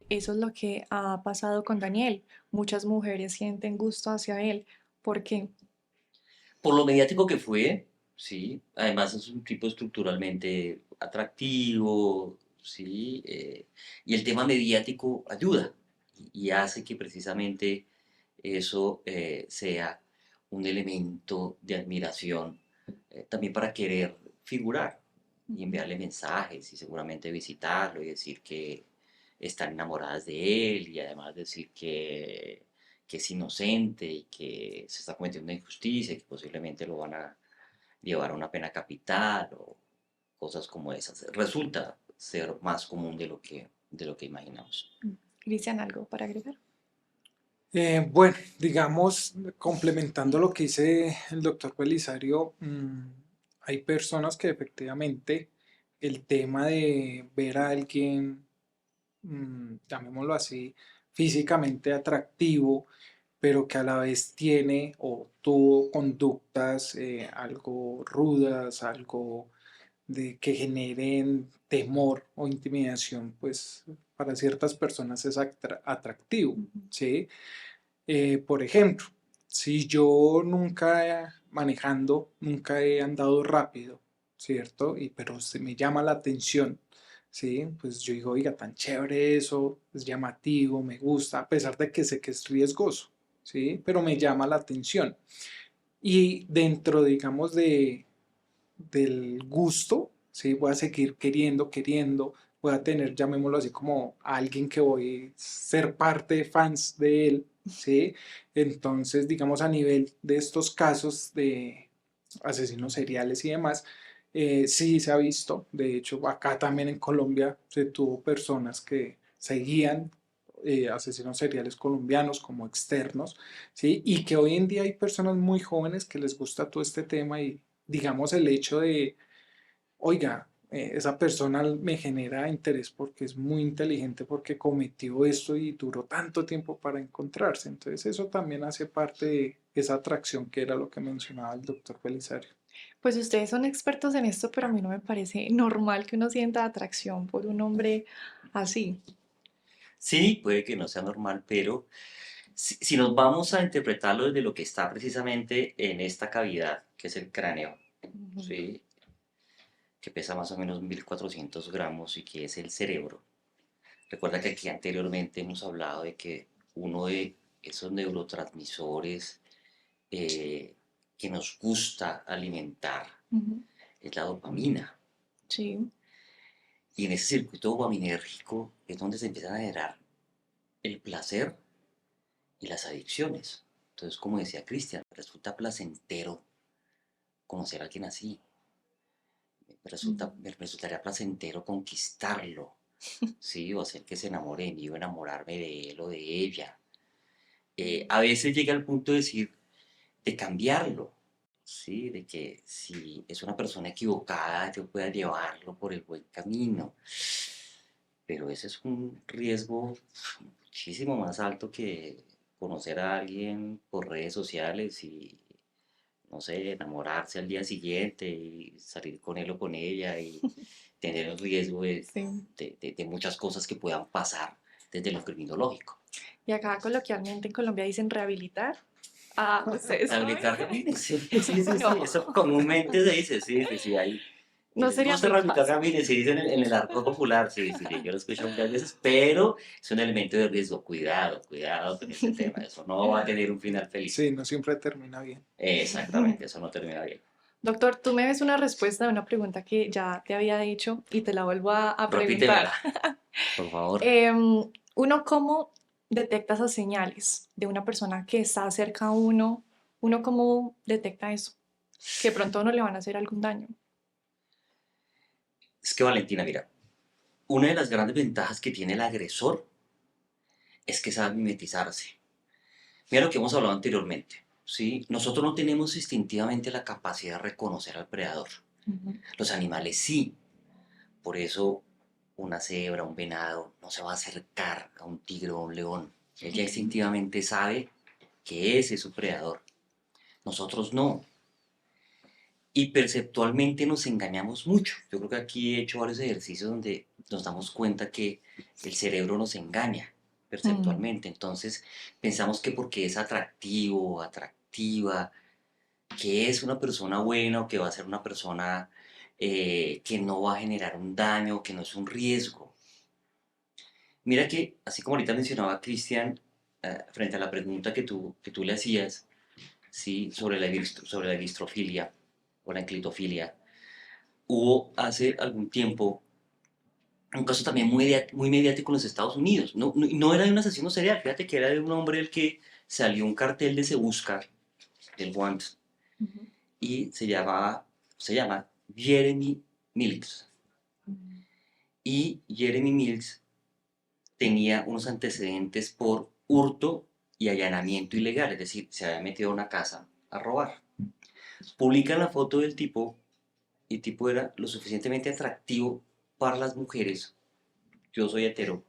eso es lo que ha pasado con Daniel. Muchas mujeres sienten gusto hacia él. ¿Por qué? Por lo mediático que fue, sí, además es un tipo estructuralmente atractivo, sí, y el tema mediático ayuda y hace que precisamente eso sea un elemento de admiración también para querer figurar y Ujú. enviarle mensajes y seguramente visitarlo y decir que están enamoradas de él y además decir que es inocente y que se está cometiendo una injusticia y que posiblemente lo van a llevar a una pena capital o cosas como esas. Resulta ser más común de lo que imaginamos. Cristian, ¿algo para agregar? Bueno, digamos, complementando lo que dice el doctor Belisario, hay personas que efectivamente el tema de ver a alguien, llamémoslo así, físicamente atractivo, pero que a la vez tiene o tuvo conductas algo rudas, algo de que generen temor o intimidación, pues para ciertas personas es atractivo, Ujú. ¿sí? Por ejemplo, si yo nunca manejando, nunca he andado rápido, ¿cierto? Pero se me llama la atención, ¿sí? Pues yo digo, oiga, tan chévere eso, es llamativo, me gusta, a pesar de que sé que es riesgoso, ¿sí? Pero me llama la atención. Y dentro, digamos, del gusto, ¿sí? Voy a seguir queriendo, voy a tener, llamémoslo así, como a alguien que voy a ser parte de fans de él, ¿sí? Entonces, digamos, a nivel de estos casos de asesinos seriales y demás, sí se ha visto, de hecho, acá también en Colombia se tuvo personas que seguían asesinos seriales colombianos como externos, ¿sí? Y que hoy en día hay personas muy jóvenes que les gusta todo este tema y digamos el hecho de, oiga, esa persona me genera interés porque es muy inteligente, porque cometió esto y duró tanto tiempo para encontrarse. Entonces eso también hace parte de esa atracción que era lo que mencionaba el doctor Belisario. Pues ustedes son expertos en esto, pero a mí no me parece normal que uno sienta atracción por un hombre así. Sí, puede que no sea normal, pero si nos vamos a interpretarlo desde lo que está precisamente en esta cavidad, que es el cráneo, Ujú. ¿sí? Que pesa más o menos 1400 gramos y que es el cerebro. Recuerda que aquí anteriormente hemos hablado de que uno de esos neurotransmisores eh, que nos gusta alimentar Ujú. es la dopamina. Sí. Y en ese circuito dopaminérgico es donde se empiezan a generar el placer y las adicciones. Entonces, como decía Cristian, resulta placentero conocer a alguien así. Mm. Me resultaría placentero conquistarlo, ¿sí? O hacer que se enamore de mí o enamorarme de él o de ella. A veces llega al punto de decir, de cambiarlo, ¿sí? De que si es una persona equivocada, yo pueda llevarlo por el buen camino. Pero ese es un riesgo muchísimo más alto que conocer a alguien por redes sociales y, no sé, enamorarse al día siguiente y salir con él o con ella y tener el riesgo Sí. de muchas cosas que puedan pasar desde lo criminológico. Y acá coloquialmente en Colombia dicen rehabilitar. Ah, ¿ustedes saben? Rehabilitar gamines, sí, sí, sí, sí, No, eso comúnmente se dice, sí, sí, sí, hay. Que no les sería gusta muy rehabilitar fácil. gamines, se dice en el arco popular, sí, sí, sí, yo lo escucho muchas veces, pero es un elemento de riesgo, cuidado, cuidado con ese tema, eso no va a tener un final feliz. Sí, no siempre termina bien. Exactamente, eso no termina bien. Doctor, tú me ves una respuesta de una pregunta que ya te había dicho y te la vuelvo a preguntar. Repítemela, por favor. ¿Uno cómo detecta esas señales de una persona que está cerca a uno? ¿Uno cómo detecta eso? Que pronto a uno le van a hacer algún daño. Es que Valentina, mira, una de las grandes ventajas que tiene el agresor es que sabe mimetizarse. Mira lo que hemos hablado anteriormente, ¿sí? Nosotros no tenemos instintivamente la capacidad de reconocer al predador. Ujú. Los animales sí. Por eso una cebra, un venado, no se va a acercar a un tigre o a un león. Él ya instintivamente sabe que ese es su predador. Nosotros no. Y perceptualmente nos engañamos mucho. Yo creo que aquí he hecho varios ejercicios donde nos damos cuenta que el cerebro nos engaña Mm, perceptualmente. Entonces pensamos que porque es atractivo o atractiva, que es una persona buena o que va a ser una persona que no va a generar un daño, que no es un riesgo. Mira que, así como ahorita mencionaba Cristian, frente a la pregunta que tú le hacías, ¿sí? Sobre la distrofilia o la enclitofilia, hubo hace algún tiempo un caso también muy mediático en los Estados Unidos. No era de un asesino serial, fíjate que era de un hombre el que salió un cartel de Se Busca, del Want, ujú, y se llama Jeremy Mills. mm, Y Jeremy Mills tenía unos antecedentes por hurto y allanamiento ilegal, es decir, se había metido a una casa a robar. Publican la foto del tipo y el tipo era lo suficientemente atractivo para las mujeres. Yo soy hetero,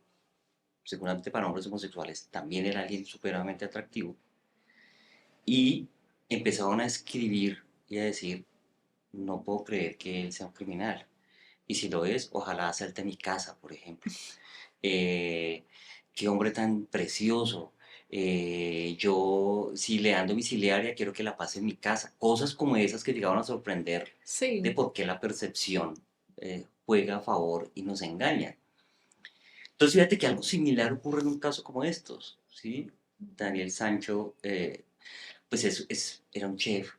seguramente para hombres homosexuales también era alguien supremamente atractivo. Y empezaron a escribir y a decir, no puedo creer que él sea un criminal. Y si lo es, ojalá asalte mi casa, por ejemplo. eh, Qué hombre tan precioso. Yo, si le ando domiciliaria, quiero que la pase en mi casa. Cosas como esas que llegaron a sorprender de sí. por qué la percepción juega a favor y nos engaña. Entonces, fíjate que algo similar ocurre en un caso como estos, ¿sí? Daniel Sancho, pues era un chef.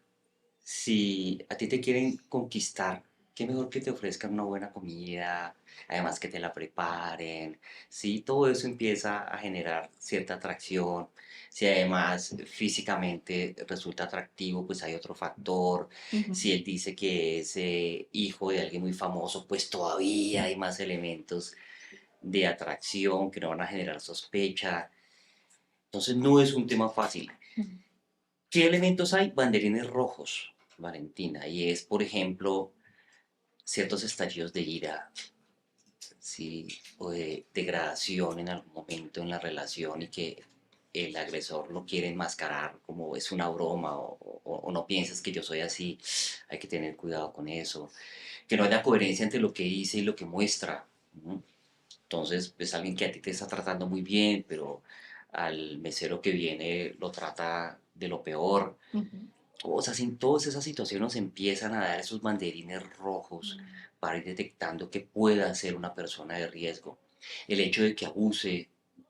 Si a ti te quieren conquistar, qué mejor que te ofrezcan una buena comida, además que te la preparen, ¿sí? Todo eso empieza a generar cierta atracción. Si además físicamente resulta atractivo, pues hay otro factor. Ujú, Si él dice que es hijo de alguien muy famoso, pues todavía hay más elementos de atracción que no van a generar sospecha. Entonces no es un tema fácil. ujú, ¿Qué elementos hay? Banderines rojos, Valentina, y es, por ejemplo, ciertos estallidos de ira, ¿sí? O de degradación en algún momento en la relación y que el agresor lo quiere enmascarar como es una broma o no piensas que yo soy así, hay que tener cuidado con eso. Que no haya coherencia entre lo que dice y lo que muestra. ¿No? Entonces, es alguien que a ti te está tratando muy bien, pero al mesero que viene lo trata de lo peor. ujú, Todas esas situaciones empiezan a dar esos banderines rojos mm, para ir detectando que pueda ser una persona de riesgo. El hecho de que abuse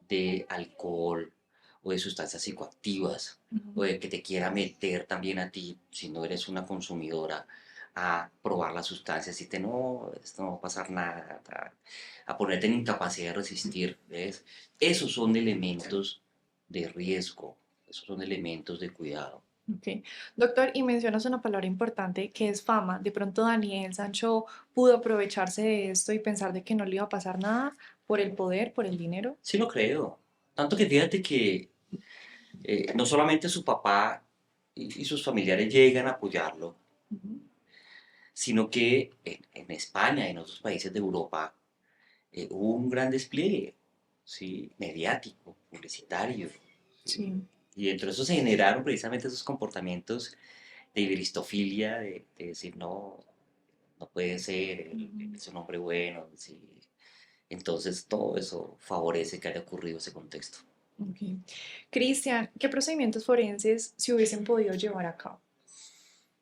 de alcohol o de sustancias psicoactivas o ujú. de que te quiera meter también a ti, si no eres una consumidora, a probar las sustancias y no, esto no va a pasar nada, a ponerte en incapacidad de resistir, ¿ves? Esos son elementos de riesgo, esos son elementos de cuidado. Ok. Doctor, y mencionas una palabra importante que es fama. De pronto Daniel Sancho pudo aprovecharse de esto y pensar de que no le iba a pasar nada por el poder, por el dinero. Sí lo creo. Tanto que fíjate que no solamente su papá y sus familiares llegan a apoyarlo, Ujú, sino que en España y en otros países de Europa hubo un gran despliegue, ¿sí? Mediático, publicitario. ¿Sí? sí. Y dentro de eso se generaron precisamente esos comportamientos de iberistofilia, de decir, no, no puede ser, él Ujú, es un hombre bueno. ¿Sí? Entonces todo eso favorece que haya ocurrido ese contexto. ok. Cristian, ¿qué procedimientos forenses se hubiesen podido llevar a cabo?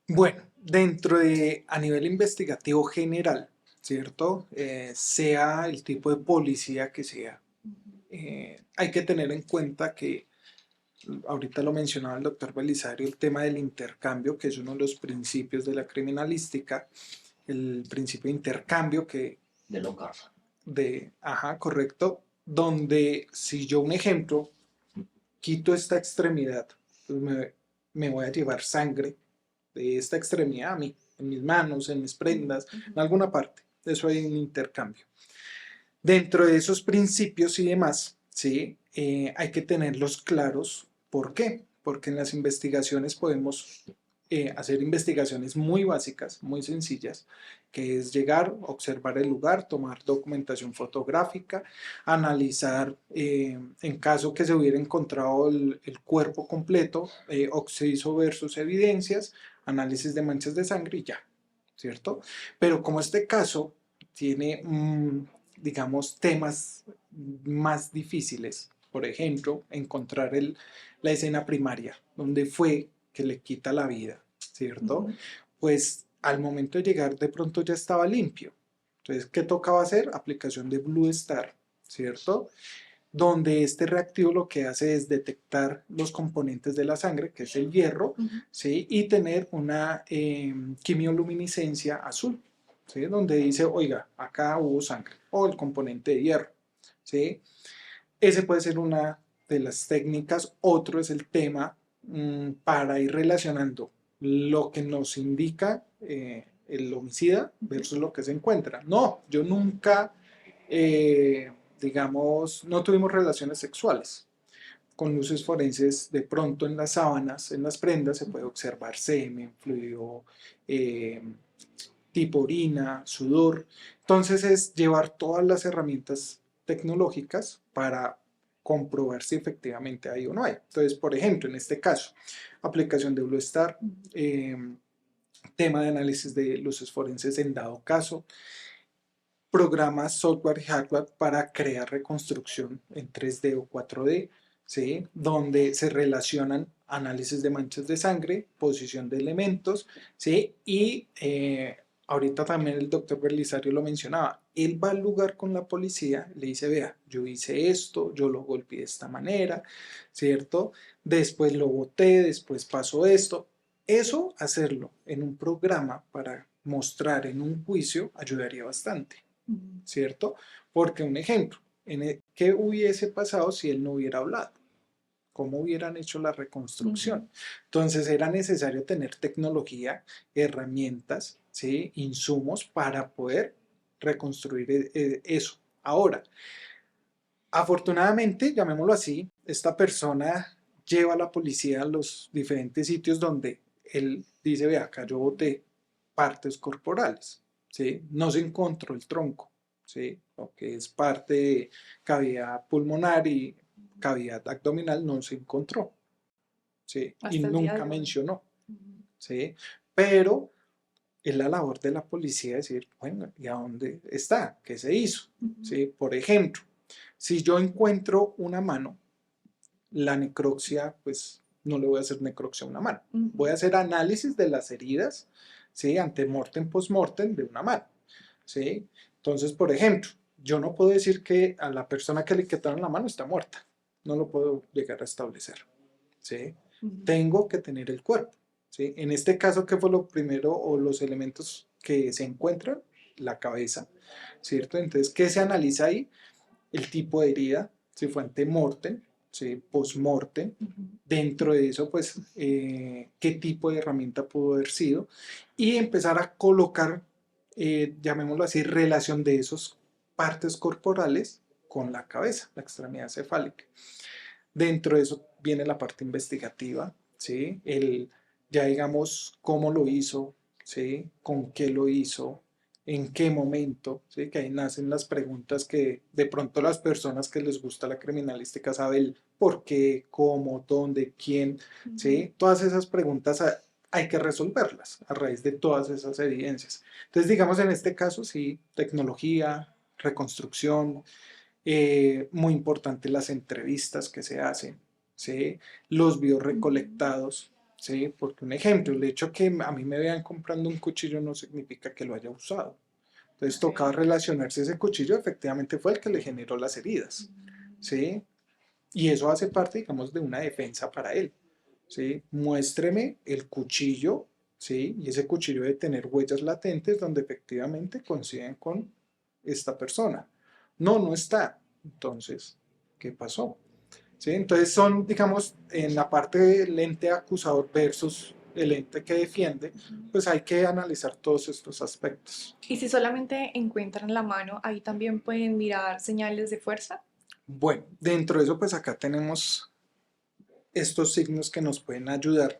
Bueno, dentro de, a nivel investigativo general, ¿cierto? Sea el tipo de policía que sea, Ujú, hay que tener en cuenta que, ahorita lo mencionaba el doctor Belisario, el tema del intercambio, que es uno de los principios de la criminalística, el principio de intercambio que De Lockhart. ajá, correcto, donde si yo un ejemplo, quito esta extremidad, pues me voy a llevar sangre de esta extremidad a mí, en mis manos, en mis prendas, ujú, en alguna parte. Eso hay un intercambio. Dentro de esos principios y demás, ¿sí? Hay que tenerlos claros. ¿Por qué? Porque en las investigaciones podemos hacer investigaciones muy básicas, muy sencillas, que es llegar, observar el lugar, tomar documentación fotográfica, analizar, en caso que se hubiera encontrado el cuerpo completo, occiso versus evidencias, análisis de manchas de sangre y ya, ¿cierto? Pero como este caso tiene digamos, temas más difíciles. Por ejemplo, encontrar la escena primaria, donde fue que le quita la vida, ¿cierto? Ujú. Pues al momento de llegar de pronto ya estaba limpio. Entonces, ¿qué tocaba hacer? Aplicación de Blue Star, ¿cierto? Donde este reactivo lo que hace es detectar los componentes de la sangre, que es el hierro, Ujú. ¿sí? Y tener una quimioluminiscencia azul, ¿sí? Donde dice, oiga, acá hubo sangre, o el componente de hierro, ¿sí? Ese puede ser una de las técnicas. Otro es el tema para ir relacionando lo que nos indica el homicida Ujú. versus lo que se encuentra. No, yo nunca, digamos, no tuvimos relaciones sexuales. Con luces forenses, de pronto en las sábanas, en las prendas, se puede observar semen, fluido, eh, tipo orina, sudor. Entonces es llevar todas las herramientas tecnológicas para comprobar si efectivamente hay o no hay. Entonces, por ejemplo, en este caso, aplicación de Blue Star, eh, tema de análisis de luces forenses en dado caso, programas, software y hardware para crear reconstrucción en 3D o 4D, ¿sí? Donde se relacionan análisis de manchas de sangre, posición de elementos, ¿sí? Y ahorita también el doctor Belisario lo mencionaba, él va al lugar con la policía, le dice, vea, yo hice esto, yo lo golpeé de esta manera, ¿cierto? Después lo boté, después pasó esto. Eso, hacerlo en un programa para mostrar en un juicio ayudaría bastante. Ujú. ¿Cierto? Porque un ejemplo, ¿qué hubiese pasado si él no hubiera hablado? ¿Cómo hubieran hecho la Ujú. reconstrucción? Entonces era necesario tener tecnología, herramientas, ¿sí? Insumos para poder reconstruir eso. Ahora, afortunadamente, llamémoslo así, esta persona lleva a la policía a los diferentes sitios donde él dice, ve acá yo boté partes corporales, ¿sí? No se encontró el tronco, ¿sí? Lo que es parte de cavidad pulmonar y cavidad abdominal no se encontró, ¿sí? Y Hasta el día nunca de hoy. mencionó, Ujú. ¿sí? Pero es la labor de la policía decir, bueno, ¿y a dónde está? ¿Qué se hizo? Ujú. ¿Sí? Por ejemplo, si yo encuentro una mano, la necropsia, pues no le voy a hacer necropsia a una mano. Voy Ujú. a hacer análisis de las heridas, ¿sí? Antemortem, postmortem de una mano, ¿sí? Entonces, por ejemplo, yo no puedo decir que a la persona que le quitaron la mano está muerta. No lo puedo llegar a establecer, ¿sí? Ujú. Tengo que tener el cuerpo, ¿sí? En este caso, ¿qué fue lo primero o los elementos que se encuentran? La cabeza, ¿cierto? Entonces, ¿qué se analiza ahí? El tipo de herida, si fue antemortem, ¿sí? Postmortem. Ujú. Dentro de eso, pues, qué tipo de herramienta pudo haber sido y empezar a colocar, llamémoslo así, relación de esas partes corporales con la cabeza, la extremidad cefálica. Dentro de eso viene la parte investigativa, ¿sí? Ya digamos, cómo lo hizo, ¿sí? Con qué lo hizo, en qué momento, ¿sí? Que ahí nacen las preguntas que de pronto las personas que les gusta la criminalística saben el por qué, cómo, dónde, quién, Ujú. ¿sí? Todas esas preguntas hay que resolverlas a raíz de todas esas evidencias. Entonces, digamos, en este caso, sí, tecnología, reconstrucción, muy importante las entrevistas que se hacen, ¿sí? Los videos Ujú. recolectados, ¿sí? Porque un ejemplo, el hecho que a mí me vean comprando un cuchillo no significa que lo haya usado. Entonces Ok. tocaba relacionarse ese cuchillo, efectivamente fue el que le generó las heridas, ¿sí? Y eso hace parte, digamos, de una defensa para él, ¿sí? Muéstreme el cuchillo, ¿sí? Y ese cuchillo debe tener huellas latentes donde efectivamente coinciden con esta persona. No, no está. Entonces, ¿qué pasó? ¿Sí? Entonces son, digamos, en la parte del ente acusador versus el ente que defiende, Ujú. pues hay que analizar todos estos aspectos. Y si solamente encuentran la mano, ahí también pueden mirar señales de fuerza. Bueno, dentro de eso, pues acá tenemos estos signos que nos pueden ayudar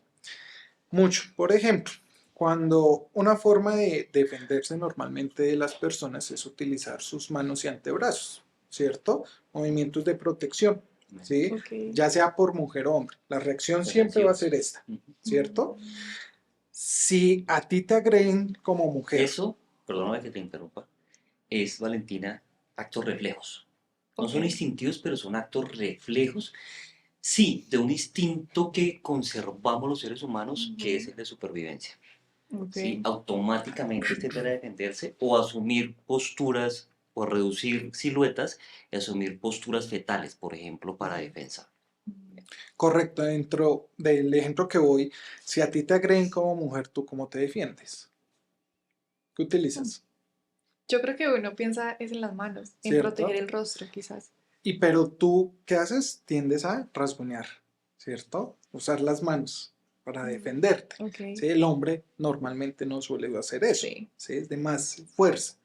mucho. Por ejemplo, cuando una forma de defenderse normalmente de las personas es utilizar sus manos y antebrazos, ¿cierto? Movimientos de protección, ¿sí? Ok. Ya sea por mujer o hombre. La reacción siempre va a ser Defensivos. esta, Ujú. ¿cierto? Mm. Si a ti te agreden como mujer, Eso, perdóname que te interrumpa, es, Valentina, actos reflejos. No son Ok. instintivos, pero son actos reflejos, sí, de un instinto que conservamos los seres humanos, que es Ujú. el de supervivencia. Ok. ¿Sí? Automáticamente tender a defenderse o asumir posturas o reducir siluetas y asumir posturas fetales, por ejemplo, para defensa. Correcto, dentro del ejemplo que voy, si a ti te agreden como mujer, ¿tú cómo te defiendes? ¿Qué Mm. utilizas? Yo creo que uno piensa es en las manos, en proteger ¿Cierto? el rostro, quizás. Y pero tú, ¿qué haces? Tiendes a rasguñar, ¿cierto? Usar las manos para Mm. defenderte. Ok. ¿Sí? El hombre normalmente no suele hacer eso, Sí. ¿sí? Es de más fuerza.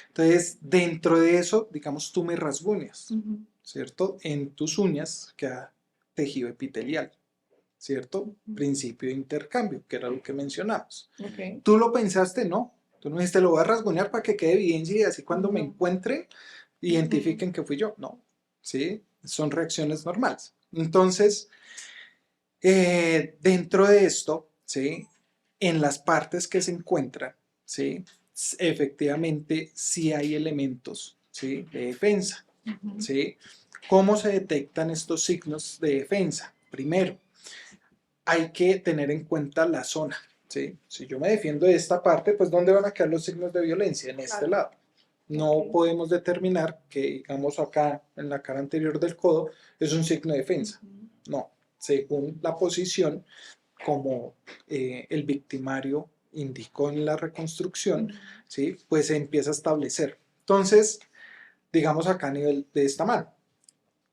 Entonces, dentro de eso, digamos, tú me rasguñas, Ujú. ¿cierto? En tus uñas queda tejido epitelial, ¿cierto? Ujú. Principio de intercambio, que era lo que mencionamos. Ok. ¿Tú lo pensaste? No. Tú no dijiste, lo voy a rasguñar para que quede evidencia y así cuando me No. encuentre, Ujú. identifiquen que fui yo. No. ¿Sí? Son reacciones normales. Entonces, dentro de esto, ¿sí? En las partes que se encuentran, ¿sí? Efectivamente, sí hay elementos, ¿sí? De defensa, Ujú. ¿sí? ¿Cómo se detectan estos signos de defensa? Primero, hay que tener en cuenta la zona, ¿sí? Si yo me defiendo de esta parte, pues ¿dónde van a quedar los signos de violencia? En este Claro. lado. Ok. No podemos determinar que, digamos, acá en la cara anterior del codo es un signo de defensa. Ujú. No, según la posición, como el victimario indicó en la reconstrucción, Ujú. ¿sí? Pues se empieza a establecer. Entonces, digamos acá a nivel de esta mano.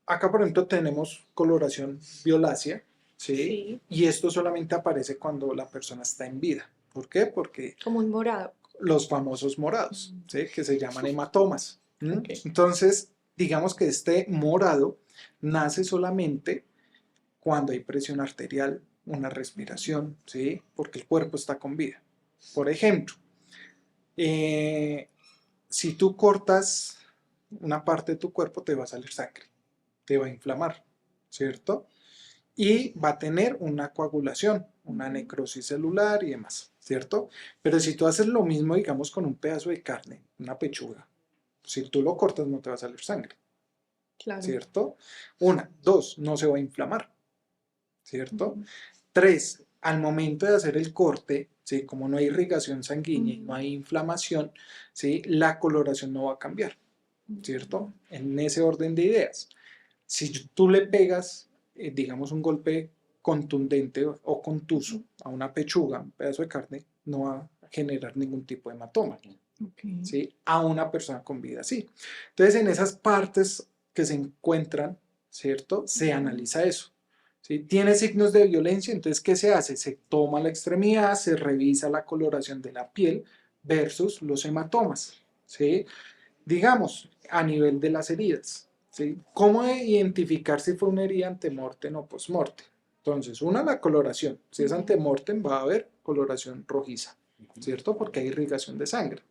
Acá, por ejemplo, tenemos coloración violácea, ¿sí? Sí. Y esto solamente aparece cuando la persona está en vida. ¿Por qué? Porque Como un morado. los famosos morados, Mm. ¿sí? Que se llaman hematomas. ¿Mm? Ok. Entonces, digamos que este morado nace solamente cuando hay presión arterial, una respiración, ¿sí? Porque el cuerpo está con vida. Por ejemplo, eh, si tú cortas una parte de tu cuerpo, te va a salir sangre, te va a inflamar, ¿cierto? Y va a tener una coagulación, una Ujú. necrosis celular y demás, ¿cierto? Pero si tú haces lo mismo, digamos, con un pedazo de carne, una pechuga, si tú lo cortas no te va a salir sangre, Claro. ¿cierto? Una, dos, no se va a inflamar, ¿cierto? Ujú. Tres, al momento de hacer el corte, ¿sí? Como no hay irrigación sanguínea y no Ujú. hay inflamación, ¿sí? La coloración no va a cambiar, ¿cierto? Ujú. En ese orden de ideas. Si tú le pegas, digamos, un golpe contundente o contuso Ujú. a una pechuga, un pedazo de carne, no va a generar ningún tipo de hematoma, Ok. ¿sí? A una persona con vida, sí. Entonces, en esas partes que se encuentran, ¿cierto? Se Ujú. analiza eso. ¿Sí? Tiene signos de violencia, entonces, ¿qué se hace? Se toma la extremidad, se revisa la coloración de la piel versus los hematomas, ¿sí? Digamos, a nivel de las heridas, ¿sí? ¿Cómo identificar si fue una herida antemortem o postmortem? Entonces, una, la coloración. Si es Ujú. antemortem, va a haber coloración rojiza, ¿cierto? Porque hay irrigación de sangre.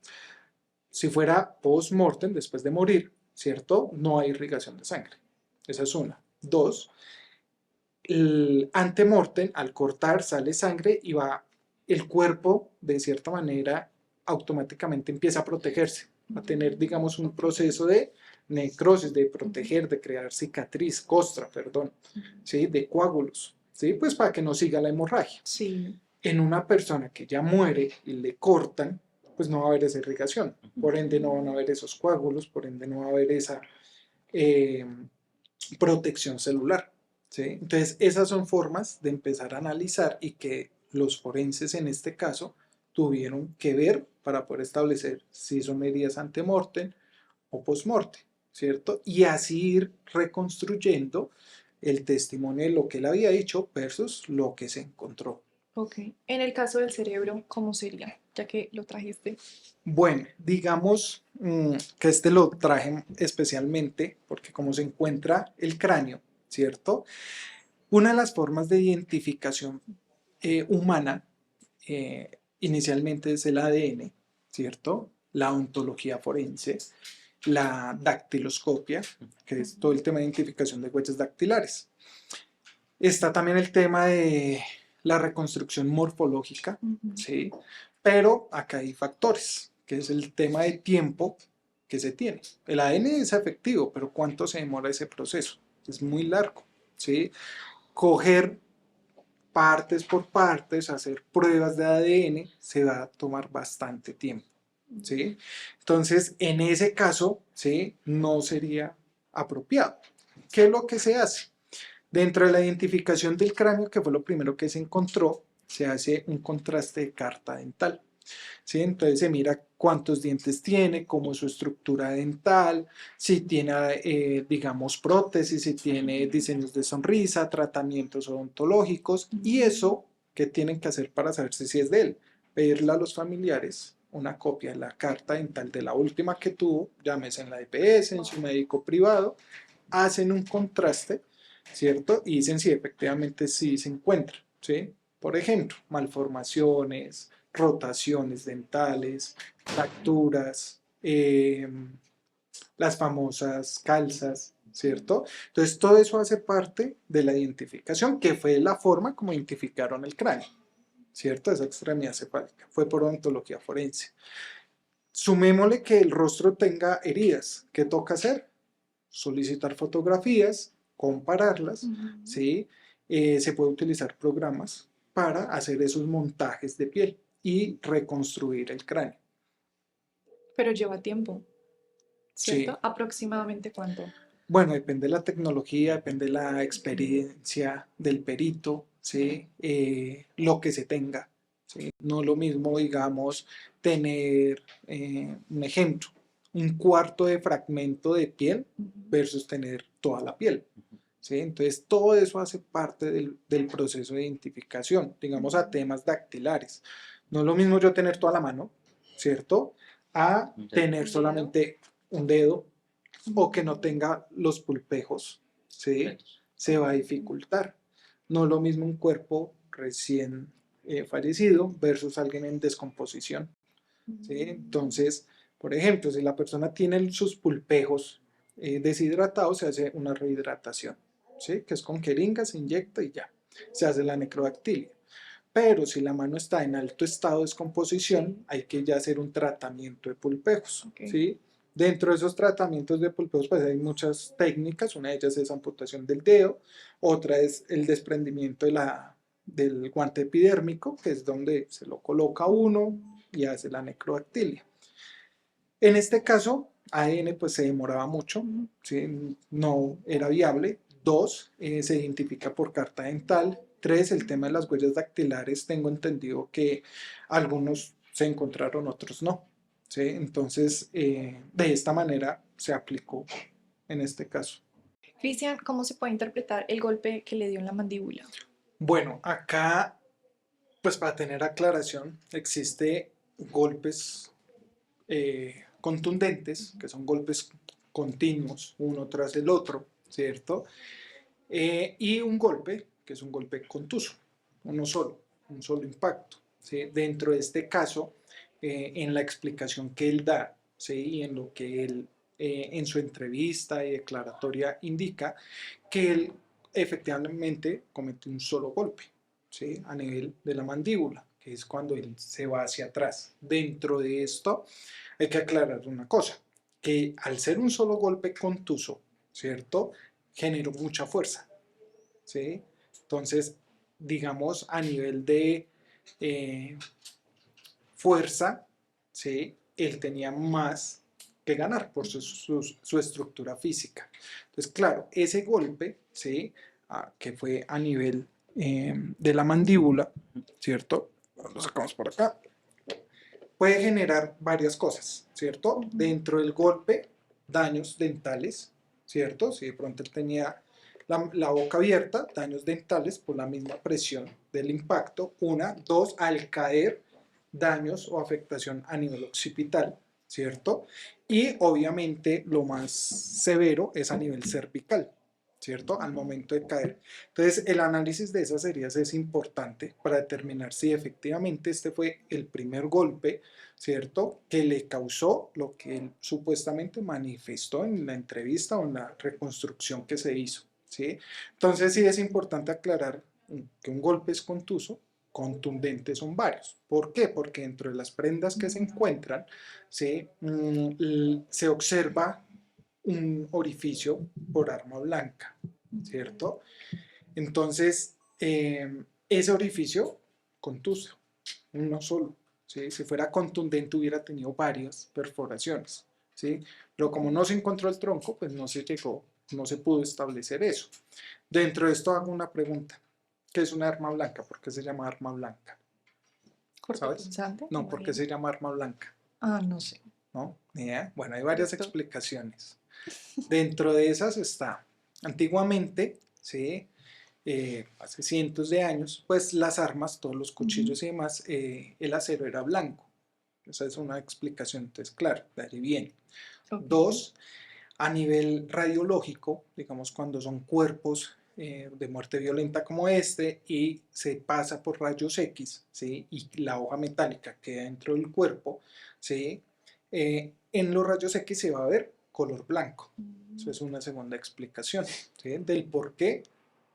Si fuera post-mortem, después de morir, ¿cierto? No hay irrigación de sangre. Esa es una. Dos, el antemortem, al cortar, sale sangre y va el cuerpo, de cierta manera, automáticamente empieza a protegerse, a tener, digamos, un Ok. proceso de necrosis, de Ujú. proteger, de crear cicatriz, costra, perdón, Ujú. ¿sí? De coágulos, ¿sí? Pues para que no siga la hemorragia. Sí. En una persona que ya muere y le cortan, pues no va a haber esa irrigación, por ende no van a haber esos coágulos, por ende no va a haber esa eh, protección celular, ¿sí? Entonces, esas son formas de empezar a analizar y que los forenses en este caso tuvieron que ver para poder establecer si son heridas antemortem o postmortem, ¿cierto? Y así ir reconstruyendo el testimonio de lo que él había dicho versus lo que se encontró. Ok. En el caso del cerebro, ¿cómo sería? Ya que lo trajiste. Bueno, digamos que este lo traje especialmente porque como se encuentra el cráneo, ¿cierto? Una de las formas de identificación humana inicialmente es el ADN, ¿cierto? La ontología forense, la dactiloscopia, que es todo el tema de identificación de huellas dactilares. Está también el tema de la reconstrucción morfológica, Ujú. ¿sí? Pero acá hay factores, que es el tema de tiempo que se tiene. El ADN es efectivo, pero ¿cuánto se demora ese proceso? Es muy largo, ¿sí? Coger partes por partes, hacer pruebas de ADN, se va a tomar bastante tiempo, ¿sí? Entonces, en ese caso, ¿sí? No sería apropiado. ¿Qué es lo que se hace? Dentro de la identificación del cráneo, que fue lo primero que se encontró, se hace un contraste de carta dental. ¿Sí? Entonces se mira cuántos dientes tiene, cómo es su estructura dental, si tiene, digamos, prótesis, si tiene diseños de sonrisa, tratamientos odontológicos, y eso, ¿qué tienen que hacer para saber si es de él? Pedirle a los familiares una copia de la carta dental de la última que tuvo, llámese en la EPS, en su médico privado, hacen un contraste, ¿cierto? Y dicen si efectivamente sí se encuentra, ¿sí? Por ejemplo, malformaciones, rotaciones dentales, fracturas, las famosas calzas, ¿cierto? Entonces todo eso hace parte de la identificación, que fue la forma como identificaron el cráneo, ¿cierto? Esa extremidad cefálica, fue por odontología forense. Sumémosle que el rostro tenga heridas. ¿Qué toca hacer? Solicitar fotografías, compararlas, ¿sí? Se puede utilizar programas para hacer esos montajes de piel y reconstruir el cráneo. Pero lleva tiempo, Sí. ¿cierto? ¿Aproximadamente cuánto? Bueno, depende de la tecnología, depende de la experiencia del perito, ¿sí? Lo que se tenga, ¿sí? No lo mismo, digamos, tener, un ejemplo, un cuarto de fragmento de piel versus tener toda la piel, ¿sí? Entonces, todo eso hace parte del proceso de identificación, digamos, a temas dactilares. No es lo mismo yo tener toda la mano, ¿cierto? A tener solamente un dedo o que no tenga los pulpejos, ¿sí? Se va a dificultar. No es lo mismo un cuerpo recién fallecido versus alguien en descomposición, ¿sí? Entonces, por ejemplo, si la persona tiene sus pulpejos deshidratados, se hace una rehidratación, ¿sí? Que es con jeringa, se inyecta y ya, se hace la necrodactilia. Pero si la mano está en alto estado de descomposición, hay que ya hacer un tratamiento de pulpejos, ¿sí? Dentro de esos tratamientos de pulpejos, pues hay muchas técnicas. Una de ellas es amputación del dedo, otra es el desprendimiento del guante epidérmico, que es donde se lo coloca uno y hace la necrodactilia. En este caso, ADN pues se demoraba mucho, ¿sí? No era viable. Dos, se identifica por carta dental. Tres, el tema de las huellas dactilares, tengo entendido que algunos se encontraron, otros no, ¿sí? Entonces, de esta manera se aplicó en este caso. Cristian, ¿cómo se puede interpretar el golpe que le dio en la mandíbula? Bueno, acá, pues para tener aclaración, existe golpes contundentes, que son golpes continuos, uno tras el otro, ¿cierto? Y un golpe, que es un golpe contuso, uno solo, un solo impacto, ¿sí? Dentro de este caso, en la explicación que él da, ¿sí? Y en lo que él, en su entrevista y declaratoria indica, que él efectivamente comete un solo golpe, ¿sí? A nivel de la mandíbula, que es cuando él se va hacia atrás. Dentro de esto, hay que aclarar una cosa, que al ser un solo golpe contuso, ¿cierto? Generó mucha fuerza, ¿sí? Entonces, digamos, a nivel de eh, fuerza, ¿sí? Él tenía más que ganar por su estructura física. Entonces, claro, ese golpe, ¿sí? Que fue a nivel de la mandíbula, ¿cierto? Lo sacamos por acá. Puede generar varias cosas, ¿cierto? Dentro del golpe, daños dentales, ¿cierto? Si de pronto él tenía la boca abierta, daños dentales por la misma presión del impacto. Una, dos, al caer, daños o afectación a nivel occipital, ¿cierto? Y obviamente lo más severo es a nivel cervical, ¿cierto? Al momento de caer. Entonces, el análisis de esas heridas es importante para determinar si efectivamente este fue el primer golpe, ¿cierto? Que le causó lo que él supuestamente manifestó en la entrevista o en la reconstrucción que se hizo, ¿sí? Entonces, sí es importante aclarar que un golpe es contuso, contundentes son varios. ¿Por qué? Porque dentro de las prendas que se encuentran se observa un orificio por arma blanca, ¿cierto? Entonces, ese orificio contuso, uno solo, ¿sí? Si fuera contundente hubiera tenido varias perforaciones, ¿sí? Pero como no se encontró el tronco, pues no se llegó, no se pudo establecer eso. Dentro de esto hago una pregunta. ¿Qué es una arma blanca? ¿Por qué se llama arma blanca? ¿Sabes? Cortopunzante, me No, ¿por qué imagino. se llama arma blanca? No sé. ¿No? Ni idea. Bueno, hay varias Doctor. explicaciones. Dentro de esas está, antiguamente, ¿sí? Hace cientos de años, pues las armas, todos los cuchillos y demás, el acero era blanco. Esa es una explicación, entonces, claro, de ahí viene. Ok. Dos, a nivel radiológico, digamos cuando son cuerpos de muerte violenta como este y se pasa por rayos X, ¿sí? Y la hoja metálica queda dentro del cuerpo, ¿sí? En los rayos X se va a ver color blanco. Eso es una segunda explicación, ¿sí? Del por qué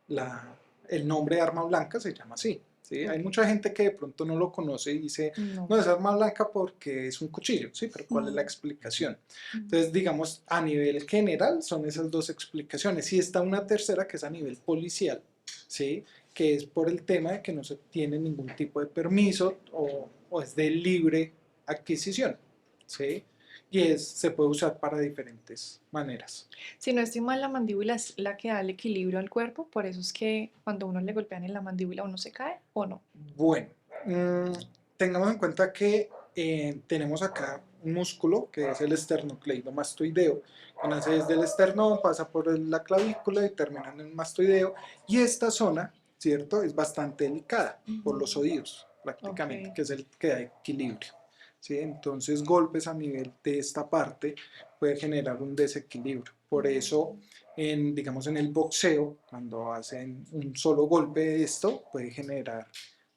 la, el nombre de arma blanca se llama así. ¿Sí? Hay Ok. mucha gente que de pronto no lo conoce y dice, No. no, es arma blanca porque es un cuchillo, ¿sí? Pero ¿cuál es la Mm. explicación? Entonces, digamos, a nivel general son esas dos explicaciones. Y está una tercera que es a nivel policial, ¿sí? Que es por el tema de que no se tiene ningún tipo de permiso o es de libre adquisición, ¿sí? Y se puede usar para diferentes maneras. Si no estoy mal, la mandíbula es la que da el equilibrio al cuerpo, por eso es que cuando uno le golpean en la mandíbula uno se cae, ¿o no? Bueno, tengamos en cuenta que tenemos acá un músculo que es el esternocleidomastoideo, que nace desde el esternón, pasa por la clavícula y termina en el mastoideo. Y esta zona, ¿cierto? Es bastante delicada por los oídos, prácticamente, Ok. que es el que da equilibrio. ¿Sí? Entonces, golpes a nivel de esta parte puede generar un desequilibrio. Por eso, digamos, en el boxeo, cuando hacen un solo golpe de esto, puede generar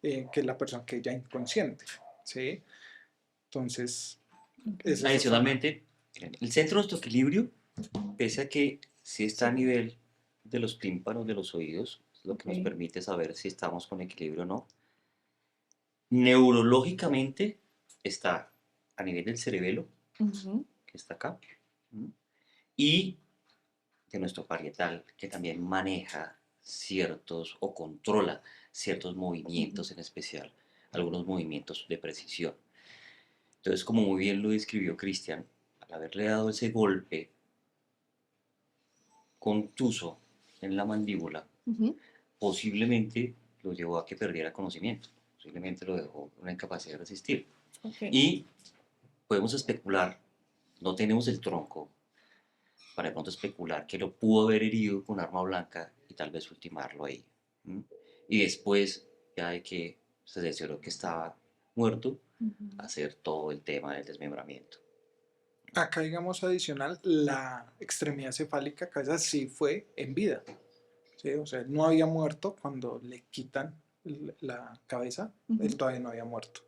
que la persona quede ya inconsciente, ¿sí? Entonces, es Ok. esa zona. Adicionalmente, el centro de nuestro equilibrio, pese a que sí está a Sí. nivel de los tímpanos de los oídos, lo que nos Ok. permite saber si estamos con equilibrio o no, neurológicamente está a nivel del cerebelo, Ujú. que está acá, ¿m? Y de nuestro parietal, que también maneja ciertos o controla ciertos Ujú. movimientos en especial, algunos movimientos de precisión. Entonces, como muy bien lo describió Cristian, al haberle dado ese golpe contuso en la mandíbula, Ujú. posiblemente lo llevó a que perdiera conocimiento, posiblemente lo dejó con una incapacidad de resistir. Ok. Y podemos especular, no tenemos el tronco, para de pronto especular que lo pudo haber herido con arma blanca y tal vez ultimarlo ahí. ¿M? Y después, ya de que se cercioró que estaba muerto, Ujú. hacer todo el tema del desmembramiento. Acá, digamos, adicional, la extremidad cefálica, acá esa sí fue en vida, ¿sí? O sea, él no había muerto cuando le quitan la cabeza, él Ujú. todavía no había muerto,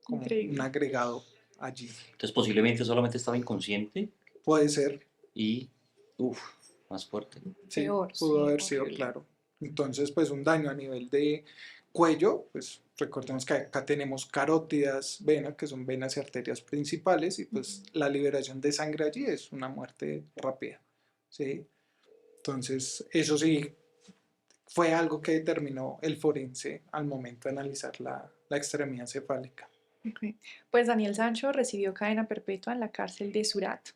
como un Increíble. agregado allí. Entonces posiblemente solamente estaba inconsciente Puede ser, y, uff, más fuerte. sí, Peor, pudo sí, haber sido horrible. claro. Entonces, pues un daño a nivel de cuello, pues recordemos que acá tenemos carótidas, venas, que son venas y arterias principales, y pues Ujú. la liberación de sangre allí es una muerte rápida, ¿sí? Entonces, eso sí fue algo que determinó el forense al momento de analizar la extremidad cefálica. Ok. Pues Daniel Sancho recibió cadena perpetua en la cárcel de Surat,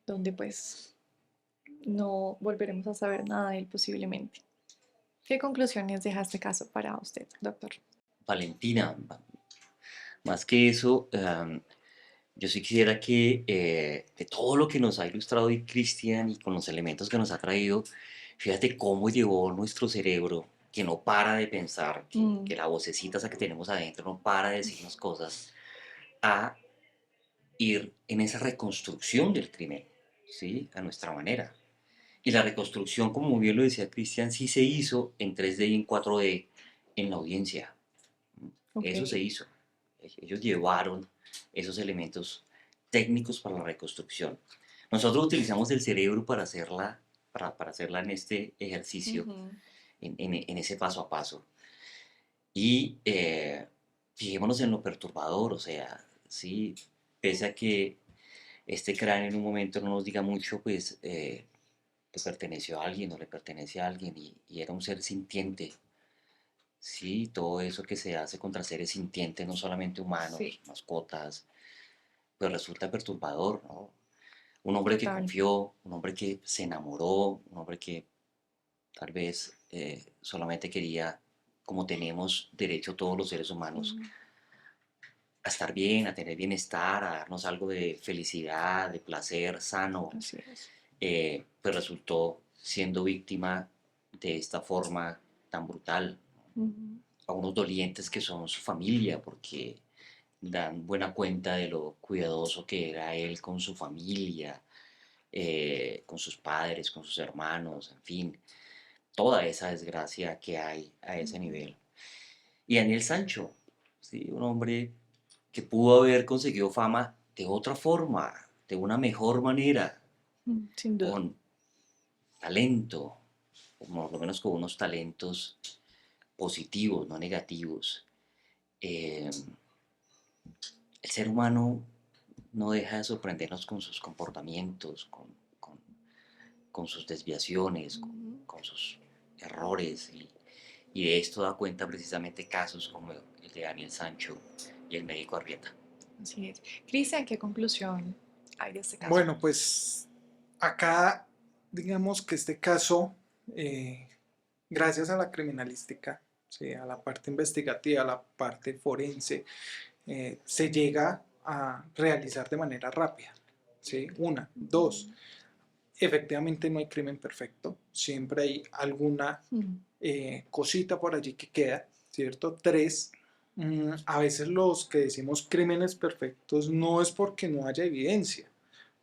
donde pues no volveremos a saber nada de él posiblemente. ¿Qué conclusiones deja este caso para usted, doctor? Valentina, más que eso, yo sí quisiera que de todo lo que nos ha ilustrado hoy Cristian y con los elementos que nos ha traído, fíjate cómo llevó nuestro cerebro, que no para de pensar, que Mm. la vocecita esa que tenemos adentro no para de decirnos cosas, a ir en esa reconstrucción del crimen, ¿sí? A nuestra manera. Y la reconstrucción, como muy bien lo decía Cristian, sí se hizo en 3D y en 4D en la audiencia. Ok. Eso se hizo. Ellos llevaron esos elementos técnicos para la reconstrucción. Nosotros utilizamos el cerebro para hacerla en este ejercicio, Ujú. en ese paso a paso. Y fijémonos en lo perturbador, o sea, sí, pese a que este cráneo en un momento no nos diga mucho, pues le perteneció a alguien o le pertenece a alguien y era un ser sintiente. Sí, todo eso que se hace contra seres sintientes, no solamente humanos, Sí, mascotas, pues resulta perturbador, ¿no? Un hombre que total. confió, un hombre que se enamoró, un hombre que tal vez solamente quería, como tenemos derecho todos los seres humanos, Mm, a estar bien, a tener bienestar, a darnos algo de felicidad, de placer sano, así es. pues resultó siendo víctima de esta forma tan brutal. Ujú. A unos dolientes que son su familia, porque dan buena cuenta de lo cuidadoso que era él con su familia, con sus padres, con sus hermanos, en fin, toda esa desgracia que hay a ese Ujú. nivel. Y Daniel Sancho, ¿sí? Un hombre que pudo haber conseguido fama de otra forma, de una mejor manera, Sin duda. con talento, o por lo menos con unos talentos positivos, no negativos. Eh, el ser humano no deja de sorprendernos con sus comportamientos, con- con sus desviaciones, Ujú. con sus errores. Y de esto da cuenta precisamente casos como el de Daniel Sancho y el médico Arrieta. Así es. Cristian, ¿qué conclusión hay de este caso? Bueno, pues acá digamos que este caso, eh, gracias a la criminalística, ¿sí? A la parte investigativa, a la parte forense, se llega a realizar de manera rápida. ¿Sí? Una. Dos, Ujú. efectivamente no hay crimen perfecto, siempre hay alguna Mm, cosita por allí que queda, ¿cierto? Tres, a veces los que decimos crímenes perfectos no es porque no haya evidencia,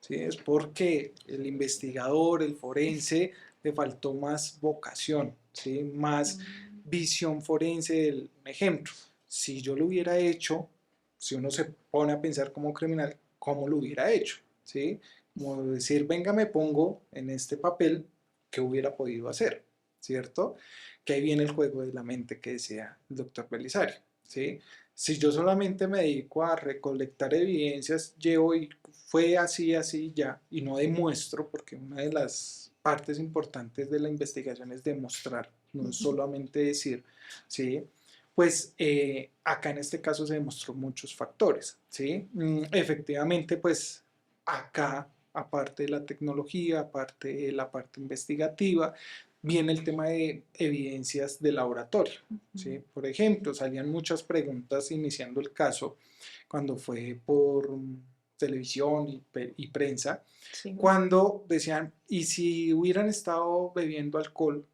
¿sí? Es porque el investigador, el forense, le faltó más vocación, ¿sí? Más mm, visión forense. Un ejemplo, si yo lo hubiera hecho, si uno se pone a pensar como criminal, ¿cómo lo hubiera hecho? ¿Sí? Como decir, venga, me pongo en este papel, ¿qué hubiera podido hacer? ¿Cierto? Que ahí viene el juego de la mente que decía el doctor Belisario, ¿sí? Si yo solamente me dedico a recolectar evidencias, llevo y fue así, así ya, y no demuestro, porque una de las partes importantes de la investigación es demostrar, no es ujú. solamente decir, ¿sí? Pues acá en este caso se demostró muchos factores, ¿sí? Efectivamente, pues acá, aparte de la tecnología, aparte de la parte investigativa, viene el tema de evidencias de laboratorio, ¿sí? Por ejemplo, salían muchas preguntas iniciando el caso cuando fue por televisión y prensa, Sí. cuando decían, ¿y si hubieran estado bebiendo alcohol?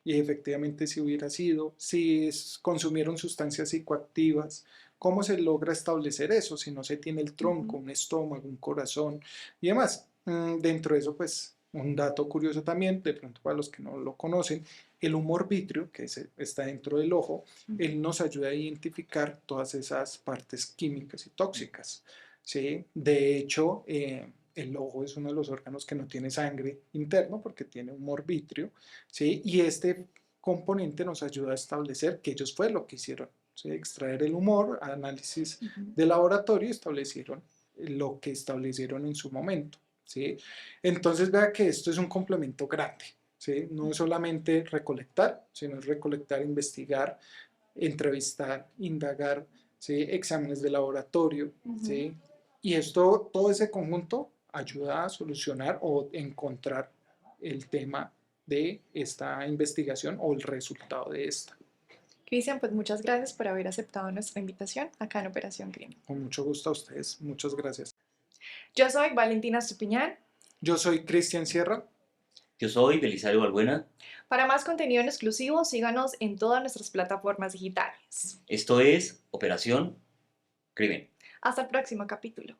Y efectivamente si hubiera sido, si consumieron sustancias psicoactivas, ¿cómo se logra establecer eso si no se tiene el tronco, Ujú. un estómago, un corazón y demás? Dentro de eso, pues, un dato curioso también, de pronto para los que no lo conocen, el humor vítreo, que está dentro del ojo, Ujú. él nos ayuda a identificar todas esas partes químicas y tóxicas, ¿sí? De hecho, el ojo es uno de los órganos que no tiene sangre interno porque tiene humor vítreo, ¿sí? Y este componente nos ayuda a establecer que ellos fue lo que hicieron, ¿sí? Extraer el humor, análisis Ujú. de laboratorio, establecieron lo que establecieron en su momento, ¿sí? Entonces vea que esto es un complemento grande, ¿sí? No es solamente recolectar, sino es recolectar, investigar, entrevistar, indagar, ¿sí? Exámenes de laboratorio, Ujú. ¿sí? Y esto, todo ese conjunto ayuda a solucionar o encontrar el tema de esta investigación o el resultado de esta. Cristian, pues muchas gracias por haber aceptado nuestra invitación acá en Operación Crimen. Con mucho gusto a ustedes. Muchas gracias. Yo soy Valentina Stupiñán. Yo soy Cristian Sierra. Yo soy Belisario Balbuena. Para más contenido en exclusivo, síganos en todas nuestras plataformas digitales. Esto es Operación Crimen. Hasta el próximo capítulo.